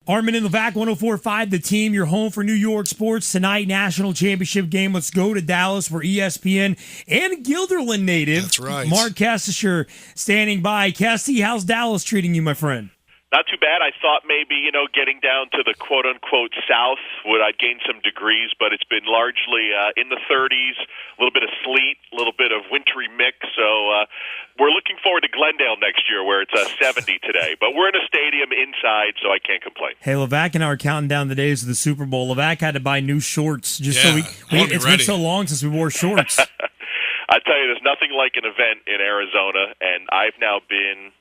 Armen Levack, 104.5 The Team. You're home for New York sports tonight. National championship game. Let's go to Dallas, where ESPN and Guilderland native. That's right. Mark Kestecher standing by. Kesty, how's Dallas treating you, my friend? Not too bad. I thought maybe, getting down to the quote-unquote south I'd gain some degrees, but it's been largely in the 30s, a little bit of sleet, a little bit of wintry mix. So we're looking forward to Glendale next year, where it's 70 today. But we're in a stadium inside, so I can't complain. Hey, Levack and I are counting down the days of the Super Bowl. Levack had to buy new shorts just so it's been so long since we wore shorts. I tell you, there's nothing like an event in Arizona, and I've now been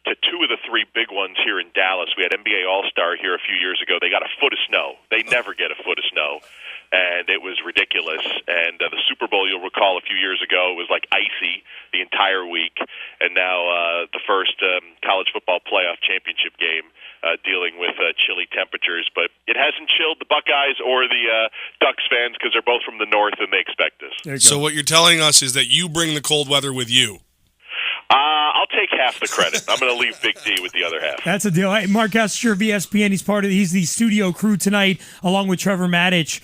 to two of the three big ones here in Dallas. We had NBA All-Star here a few years ago. They got a foot of snow. They never get a foot of snow, and it was ridiculous. And the Super Bowl, you'll recall a few years ago, it was like icy the entire week. And now the first college football playoff championship game dealing with chilly temperatures. But it hasn't chilled the Buckeyes or the Ducks fans because they're both from the north and they expect this. So what you're telling us is that you bring the cold weather with you. I'll take half the credit. I'm going to leave Big D with the other half. That's a deal. Hey, Mark Kestecher of ESPN, he's the studio crew tonight, along with Trevor Maddich.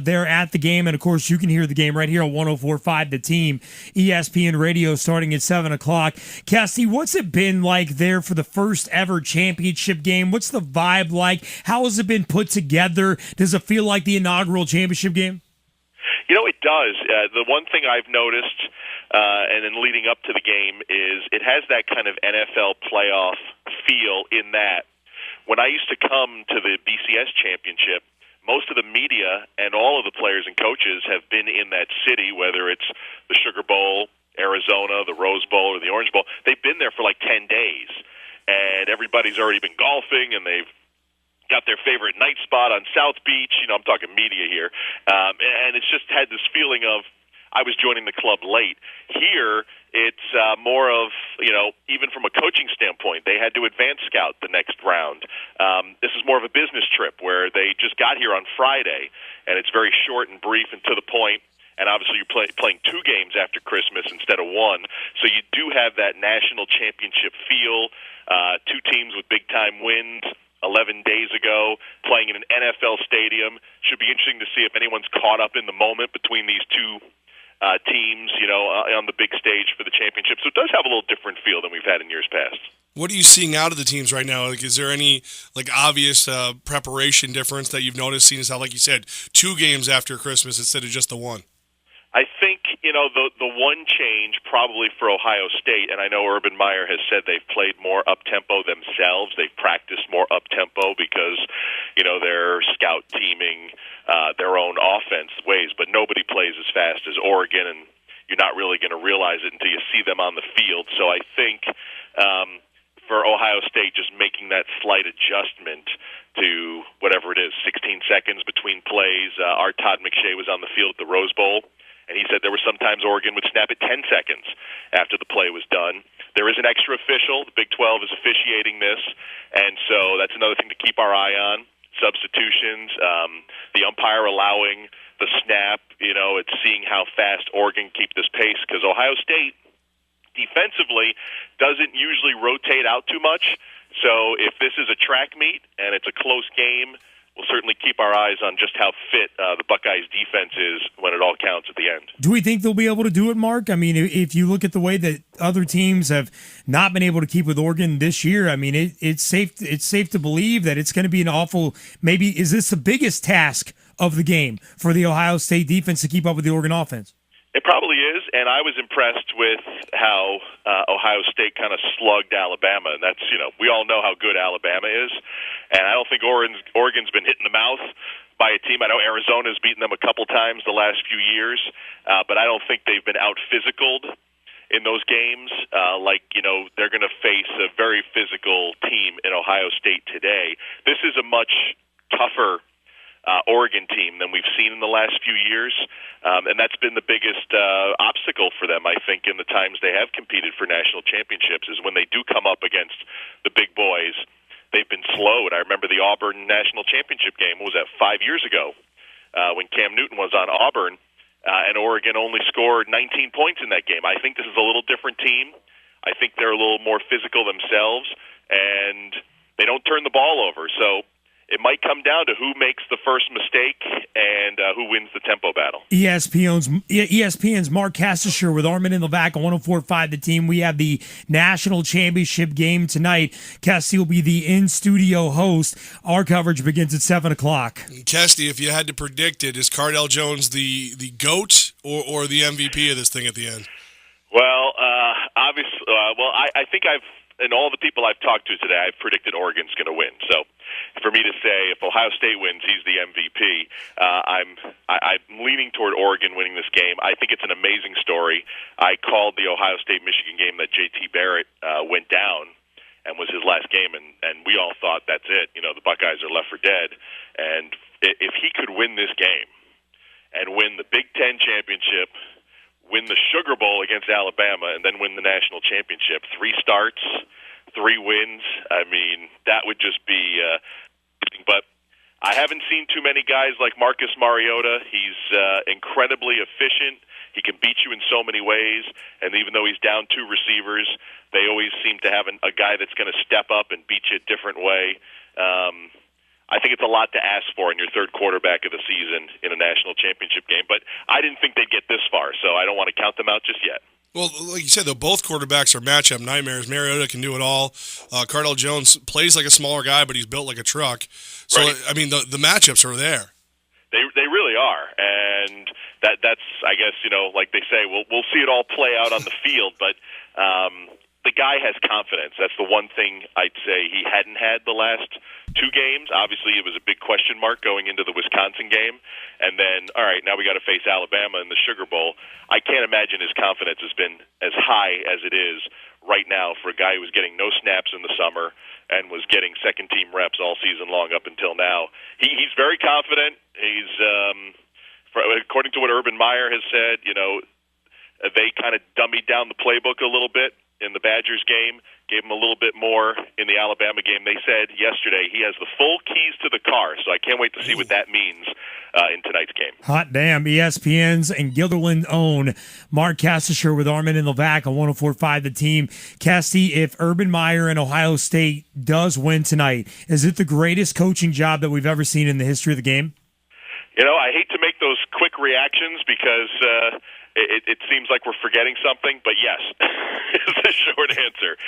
They're at the game, and of course, you can hear the game right here on 104.5 The Team, ESPN Radio, starting at 7 o'clock. Kesty, what's it been like there for the first ever championship game? What's the vibe like? How has it been put together? Does it feel like the inaugural championship game? It does. The one thing I've noticed, and then leading up to the game, is it has that kind of NFL playoff feel in that when I used to come to the BCS championship, most of the media and all of the players and coaches have been in that city, whether it's the Sugar Bowl, Arizona, the Rose Bowl, or the Orange Bowl. They've been there for like 10 days, and everybody's already been golfing, and they've got their favorite night spot on South Beach. I'm talking media here. And it's just had this feeling of, I was joining the club late. Here, it's more of, even from a coaching standpoint, they had to advance scout the next round. This is more of a business trip where they just got here on Friday, and it's very short and brief and to the point. And obviously you're playing two games after Christmas instead of one. So you do have that national championship feel, two teams with big-time wins. 11 days ago, playing in an NFL stadium. Should be interesting to see if anyone's caught up in the moment between these two teams, on the big stage for the championship. So it does have a little different feel than we've had in years past. What are you seeing out of the teams right now? Is there any obvious preparation difference that you've noticed, seeing as how, like you said, two games after Christmas instead of just the one? I think, the one change probably for Ohio State, and I know Urban Meyer has said they've played more up-tempo themselves. They've practiced more up-tempo because, they're scout teaming their own offense ways, but nobody plays as fast as Oregon, and you're not really going to realize it until you see them on the field. So I think for Ohio State, just making that slight adjustment to whatever it is, 16 seconds between plays. Our Todd McShay was on the field at the Rose Bowl, and he said there were sometimes Oregon would snap at 10 seconds after the play was done. There is an extra official. The Big 12 is officiating this, and so that's another thing to keep our eye on. Substitutions, the umpire allowing the snap, it's seeing how fast Oregon keep this pace, because Ohio State defensively doesn't usually rotate out too much. So if this is a track meet and it's a close game, we'll certainly keep our eyes on just how fit the Buckeyes' defense is when it all counts at the end. Do we think they'll be able to do it, Mark? I mean, if you look at the way that other teams have not been able to keep with Oregon this year, I mean, it's safe to believe that it's going to be an awful, maybe, is this the biggest task of the game for the Ohio State defense to keep up with the Oregon offense? It probably is, and I was impressed with how Ohio State kind of slugged Alabama, and that's, we all know how good Alabama is, and I don't think Oregon's been hit in the mouth by a team. I know Arizona's beaten them a couple times the last few years, but I don't think they've been out-physicaled in those games. They're going to face a very physical team in Ohio State today. This is a much tougher Oregon team than we've seen in the last few years, and that's been the biggest obstacle for them, I think, in the times they have competed for national championships, is when they do come up against the big boys, they've been slowed. I remember the Auburn national championship game, what was that, 5 years ago, when Cam Newton was on Auburn, and Oregon only scored 19 points in that game. I think this is a little different team. I think they're a little more physical themselves, and they don't turn the ball over. So it might come down to who makes the first mistake and who wins the tempo battle. ESPN's Mark Kestecher with Armen Levack on 104.5 The Team. We have the national championship game tonight. Kesty will be the in-studio host. Our coverage begins at 7 o'clock. Kesty, if you had to predict it, is Cardell Jones the GOAT or the MVP of this thing at the end? Well, obviously, I think and all the people I've talked to today, I've predicted Oregon's going to win. So for me to say if Ohio State wins, he's the MVP, I'm leaning toward Oregon winning this game. I think it's an amazing story. I called the Ohio State-Michigan game that J.T. Barrett went down and was his last game, and we all thought that's it. The Buckeyes are left for dead. And if he could win this game and win the Big Ten championship, win the Sugar Bowl against Alabama, and then win the national championship. 3 starts, 3 wins. I mean, that would just be but I haven't seen too many guys like Marcus Mariota. He's incredibly efficient. He can beat you in so many ways, and even though he's down 2 receivers, they always seem to have a guy that's going to step up and beat you a different way. I think it's a lot to ask for in your third quarterback of the season in a national championship game, but I didn't think they'd get this far, so I don't want to count them out just yet. Well, like you said, though, both quarterbacks are matchup nightmares. Mariota can do it all. Cardell Jones plays like a smaller guy, but he's built like a truck. So, right. I mean, the matchups are there. They really are, and that's I guess like they say, we'll see it all play out on the field, but the guy has confidence. That's the one thing I'd say he hadn't had the last 2 games. Obviously, it was a big question mark going into the Wisconsin game. And then, all right, now we got to face Alabama in the Sugar Bowl. I can't imagine his confidence has been as high as it is right now for a guy who was getting no snaps in the summer and was getting second-team reps all season long up until now. He's very confident. He's, according to what Urban Meyer has said, they kind of dummied down the playbook a little bit in the Badgers game, gave him a little bit more in the Alabama game. They said yesterday he has the full keys to the car, so I can't wait to see what that means in tonight's game. Hot damn. ESPN's and Gilderland own Mark Kestecher with Armen Levack on 104.5 The Team. Casty, if Urban Meyer and Ohio State does win tonight, is it the greatest coaching job that we've ever seen in the history of the game? I hate to make those quick reactions because it seems like we're forgetting something, but yes, is the short answer.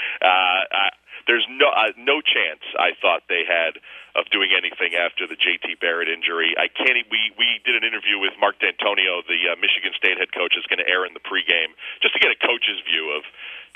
There's no chance I thought they had of doing anything after the J.T. Barrett injury. I can't. We did an interview with Mark D'Antonio, the Michigan State head coach, is going to air in the pregame, just to get a coach's view of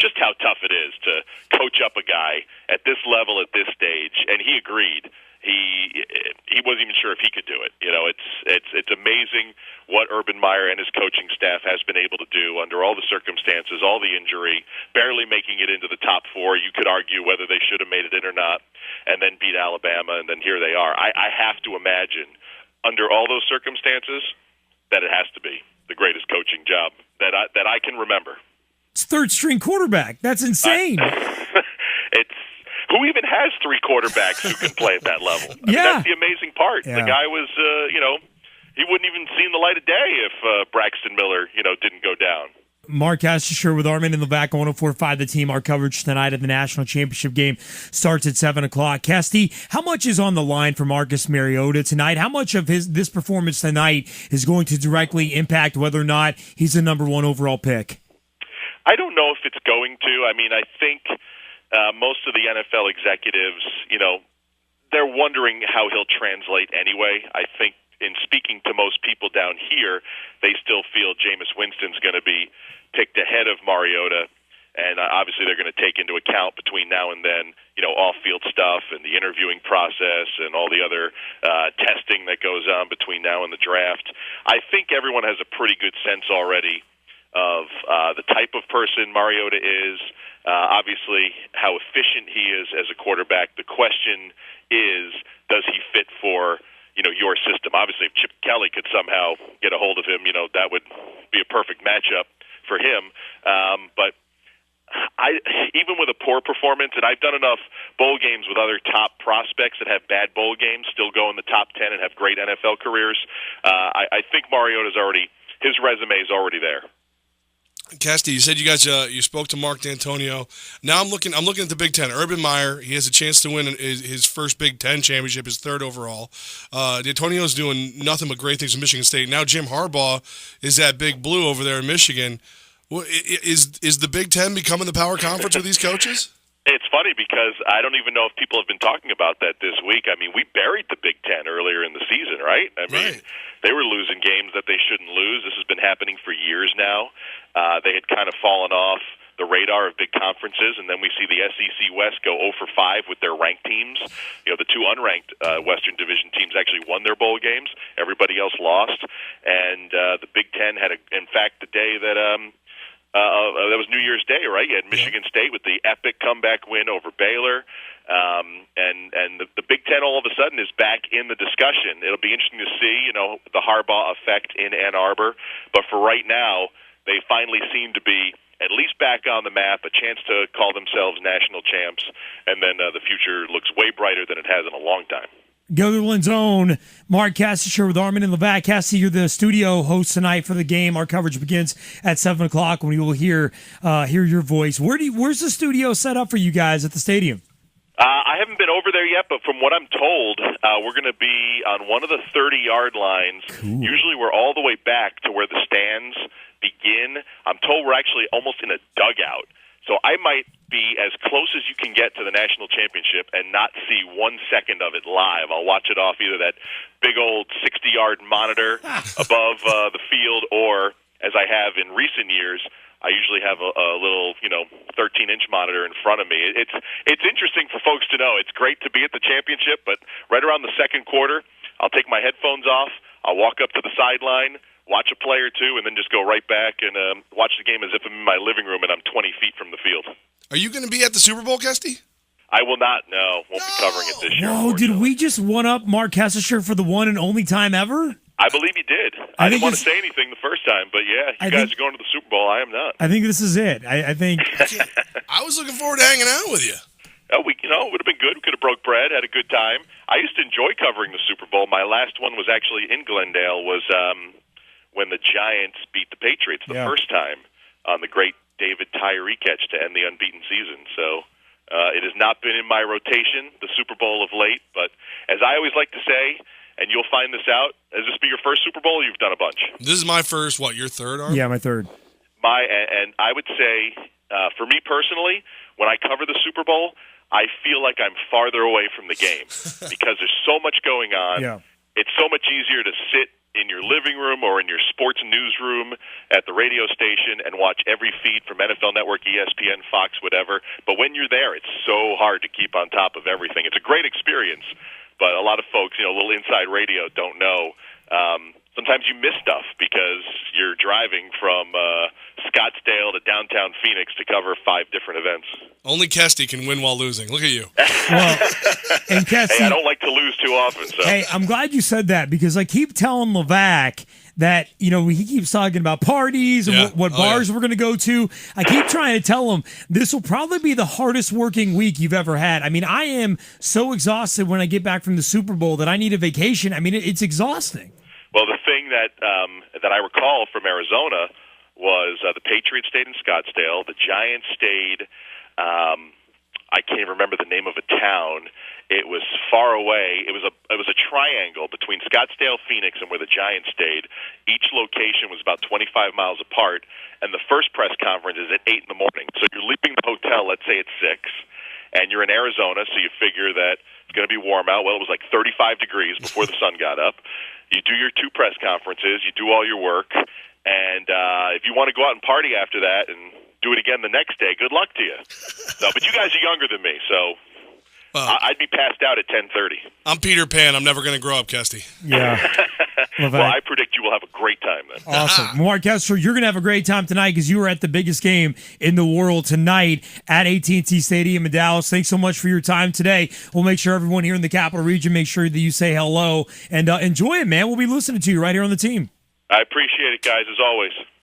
just how tough it is to coach up a guy at this level at this stage, and he agreed. He wasn't even sure if he could do it. It's amazing what Urban Meyer and his coaching staff has been able to do under all the circumstances, all the injury, barely making it into the top 4. You could argue whether they should have made it in or not, and then beat Alabama, and then here they are. I have to imagine, under all those circumstances, that it has to be the greatest coaching job that I can remember. It's third-string quarterback. That's insane. Who even has 3 quarterbacks who can play at that level? I mean, that's the amazing part. Yeah. The guy was, he wouldn't even seen the light of day if Braxton Miller, didn't go down. Mark Kestecher with Armen Levack on 104.5 The Team. Our coverage tonight of the national championship game starts at 7 o'clock. Kesty, how much is on the line for Marcus Mariota tonight? How much of this performance tonight is going to directly impact whether or not he's the number 1 overall pick? I don't know if it's going to. I mean, I think most of the NFL executives, they're wondering how he'll translate anyway. I think in speaking to most people down here, they still feel Jameis Winston's going to be picked ahead of Mariota, and obviously they're going to take into account between now and then, off-field stuff and the interviewing process and all the other testing that goes on between now and the draft. I think everyone has a pretty good sense already of the type of person Mariota is, obviously how efficient he is as a quarterback. The question is, does he fit for your system? Obviously, if Chip Kelly could somehow get a hold of him, that would be a perfect matchup for him. But even with a poor performance, and I've done enough bowl games with other top prospects that have bad bowl games, still go in the top 10 and have great NFL careers, I think Mariota's his resume is already there. Kesty, you said you guys you spoke to Mark D'Antonio. Now I'm looking at the Big Ten. Urban Meyer, he has a chance to win his first Big Ten championship, his third overall. D'Antonio's doing nothing but great things in Michigan State. Now Jim Harbaugh is at Big Blue over there in Michigan. Well, is the Big Ten becoming the power conference with these coaches? It's funny because I don't even know if people have been talking about that this week. I mean, we buried the Big Ten earlier in the season, right? I mean, They were losing games that they shouldn't lose. This has been happening for years now. They had kind of fallen off the radar of big conferences, and then we see the SEC West go 0 for 5 with their ranked teams. You know, the two unranked Western Division teams actually won their bowl games. Everybody else lost. And the Big Ten had, in fact, the day that that was New Year's Day, right? You had Michigan State with the epic comeback win over Baylor. And the Big Ten all of a sudden is back in the discussion. It'll be interesting to see, you know, the Harbaugh effect in Ann Arbor. But for right now, they finally seem to be at least back on the map, a chance to call themselves national champs, and then the future looks way brighter than it has in a long time. Gilderland's own Mark Kestecher with Armen and Levack. Cassie, you're the studio host tonight for the game. Our coverage begins at 7 o'clock when you will hear your voice. Where's the studio set up for you guys at the stadium? I haven't been over there yet, but from what I'm told, we're going to be on one of the 30-yard lines. Cool. Usually we're all the way back to where the stands begin. I'm told we're actually almost in a dugout. So I might be as close as you can get to the national championship and not see 1 second of it live. I'll watch it off either that big old 60-yard monitor above the field, or, as I have in recent years, I usually have a little, 13-inch monitor in front of me. It's interesting for folks to know. It's great to be at the championship, but right around the second quarter, I'll take my headphones off, I'll walk up to the sideline, watch a play or two, and then just go right back and watch the game as if I'm in my living room and I'm 20 feet from the field. Are you going to be at the Super Bowl, Kesty? I will not, no. Won't be covering it this year. Whoa, did we just one-up Mark Kestecher for the one and only time ever? I believe he did. I didn't want to say anything the first time, but yeah, you guys are going to the Super Bowl. I am not. I think this is it. I think. I was looking forward to hanging out with you. It would have been good. We could have broke bread, had a good time. I used to enjoy covering the Super Bowl. My last one was actually in Glendale, was when the Giants beat the Patriots the first time on the great David Tyree catch to end the unbeaten season. So it has not been in my rotation, the Super Bowl of late, but as I always like to say, and you'll find this out, has this be your first Super Bowl? You've done a bunch. This is my first, your third, Arm? Yeah, my third. And I would say, for me personally, when I cover the Super Bowl, I feel like I'm farther away from the game because there's so much going on. Yeah. It's so much easier to sit in your living room or in your sports newsroom at the radio station and watch every feed from NFL Network, ESPN, Fox, whatever. But when you're there, it's so hard to keep on top of everything. It's a great experience, but a lot of folks, a little inside radio, don't know. Sometimes you miss stuff because you're driving from Scottsdale to downtown Phoenix to cover 5 different events. Only Kesty can win while losing. Look at you. Well, and Kesty, hey, I don't like to lose too often. So. Hey, I'm glad you said that because I keep telling Levack that, he keeps talking about parties and what bars we're going to go to. I keep trying to tell him this will probably be the hardest working week you've ever had. I mean, I am so exhausted when I get back from the Super Bowl that I need a vacation. I mean, it's exhausting. Well, the thing that I recall from Arizona was the Patriots stayed in Scottsdale. The Giants stayed, I can't remember the name of a town. It was far away. It was a triangle between Scottsdale, Phoenix, and where the Giants stayed. Each location was about 25 miles apart, and the first press conference is at 8 in the morning. So you're leaving the hotel, let's say it's 6, and you're in Arizona, so you figure that it's going to be warm out. Well, it was like 35 degrees before the sun got up. You do your 2 press conferences, you do all your work, and if you want to go out and party after that and do it again the next day, good luck to you. So, but you guys are younger than me, so I'd be passed out at 10:30. I'm Peter Pan. I'm never going to grow up, Kesty. Yeah. Well, I predict you will have a great time then. Awesome. Mark Kestecher, you're going to have a great time tonight because you were at the biggest game in the world tonight at AT&T Stadium in Dallas. Thanks so much for your time today. We'll make sure everyone here in the Capital Region make sure that you say hello and enjoy it, man. We'll be listening to you right here on the team. I appreciate it, guys, as always.